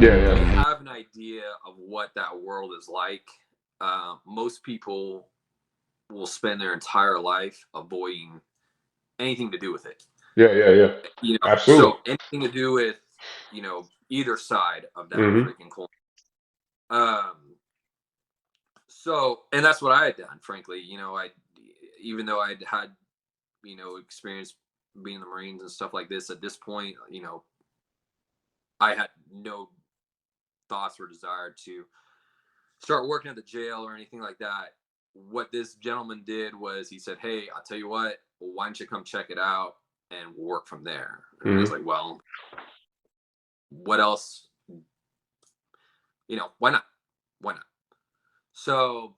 Yeah, If you yeah. have an idea of what that world is like, most people will spend their entire life avoiding anything to do with it. Yeah, yeah, yeah. Absolutely. So anything to do with, either side of that Hmm. freaking coin. Um, and that's what I had done, frankly. Even though I'd had, experience being in the Marines and stuff like this, at this point, I had no thoughts or desire to start working at the jail or anything like that. What this gentleman did was he said, "Hey, I'll tell you what, why don't you come check it out and we'll work from there." And I was Hmm. like, "Well, what else? Why not? Why not?" So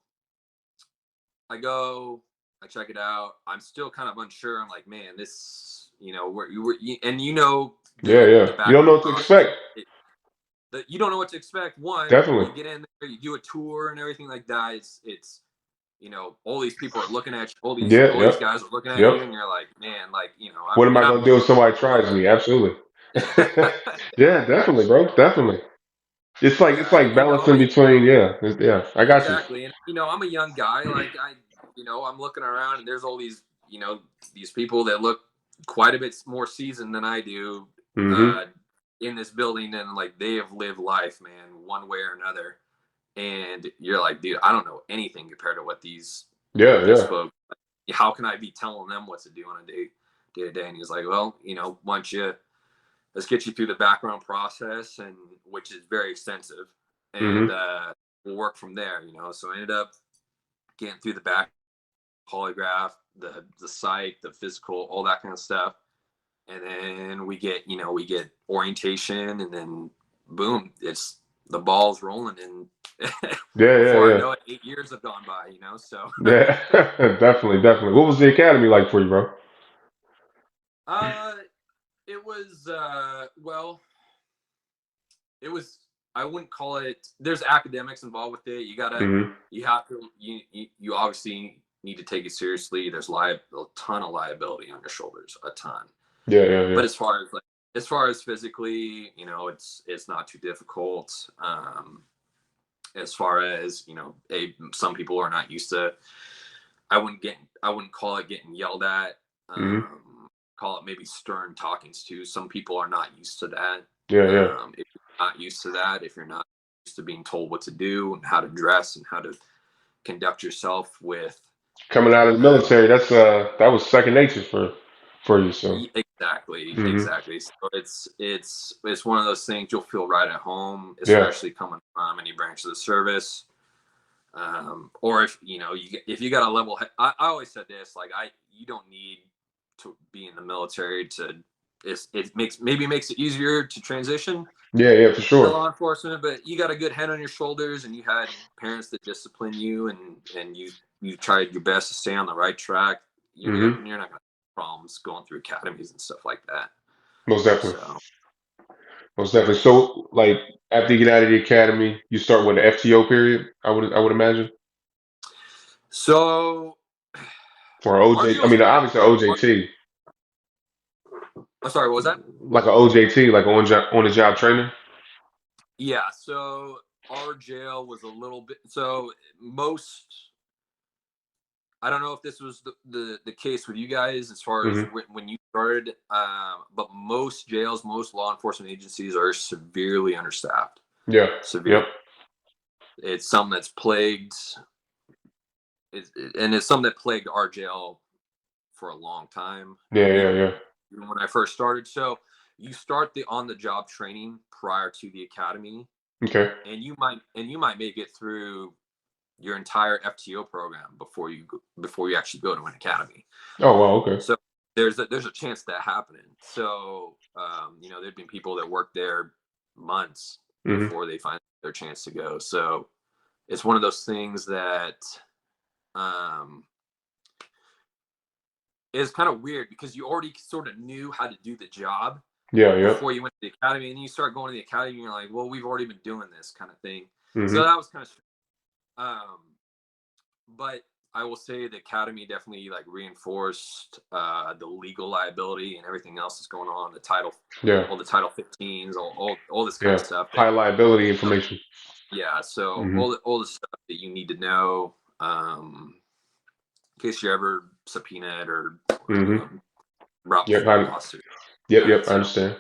I go, I check it out. I'm still kind of unsure. I'm like, man, this, where you were, and Yeah, the yeah. You don't background know what to process. expect. You don't know what to expect. One, Definitely. you get in there, you do a tour and everything like that. It's all these people are looking at you. Yeah, All these yep, guys are looking at yep. you, and you're like, man, like What am I I'm gonna do if somebody young. tries me? Absolutely. Yeah, definitely, bro. Definitely. It's Yeah, like balancing between, yeah, yeah. I got you. exactly. And I'm a young guy. Like I'm looking around, and there's all these these people that look quite a bit more seasoned than I do Hmm. uh, in this building, and like they have lived life, man, one way or another. And you're like, dude, I don't know anything compared to what Yeah, these yeah. folks. How can I be telling them what to do on a day to day? And he's like, well, once you let's get you through the background process, and which is very extensive, and Hmm. we'll work from there. So I ended up getting through the back polygraph, the psych, the physical, all that kind of stuff, and then we get orientation, and then boom, it's the ball's rolling, and Yeah, yeah, before I yeah. know it, 8 years have gone by. So Yeah. Definitely, definitely. What was the academy like for you, bro? uh, it was well, it was, I wouldn't call it, there's academics involved with it. Hmm. You have to you obviously need to take it seriously. There's a ton of liability on your shoulders, a ton. Yeah, yeah, yeah. But as far as physically, it's not too difficult. As far as some people are not used to, I wouldn't call it getting yelled at. Hmm. Call it maybe stern talkings to. Some people are not used to that. Yeah, yeah. If you're not used to that, if you're not used to being told what to do and how to dress and how to conduct yourself with, Coming out of the uh, military, that was second nature for you. So. exactly, Hmm. exactly. So it's one of those things you'll feel right at home, Yeah. especially coming from any branch of the service. Or if if you got a level, I always said this, like you don't need to be in the military to. Makes it easier to transition Yeah, yeah, for to sure. law enforcement, but you got a good head on your shoulders, and you had parents that discipline you, and you tried your best to stay on the right track. Hmm. You're not gonna have problems going through academies and stuff like that. Most definitely. So Most definitely. So, like, after you get out of the academy, you start with the FTO period. I would imagine, so or OJ. I RGO's mean, kind obviously OJT, I'm sorry, what was that? like an OJT, like on the job training. Yeah, so our jail was a little bit, so most, I don't know if this was the case with you guys as far as Hmm. when you started, but most jails, most law enforcement agencies are severely understaffed. Yeah. Severe. Yep. It's something that's plagued, and it's something that plagued our jail for a long time, Yeah. Yeah. even Yeah. even when I first started. So you start the on the job training prior to the academy, Okay. and you might make it through your entire FTO program before you actually go to an academy. Oh wow. Okay. So there's a chance that happening. So there've been people that worked there months Hmm. before they find their chance to go. So it's one of those things that um, is kind of weird because you already sort of knew how to do the job Yeah. Yep. before you went to the academy, and you start going to the academy, and you're like, well, we've already been doing this kind of thing. So Hmm. that was kind of, um, but I will say the academy definitely like reinforced the legal liability and everything else that's going on. The title, Yeah. all the Title 15s, all this kind of Yeah. stuff that High liability you know, information. yeah. So Hmm. all the stuff that you need to know in case you're ever subpoenaed or Hmm. brought Yep. before a lawsuit. Yep. That Yep. I so understand.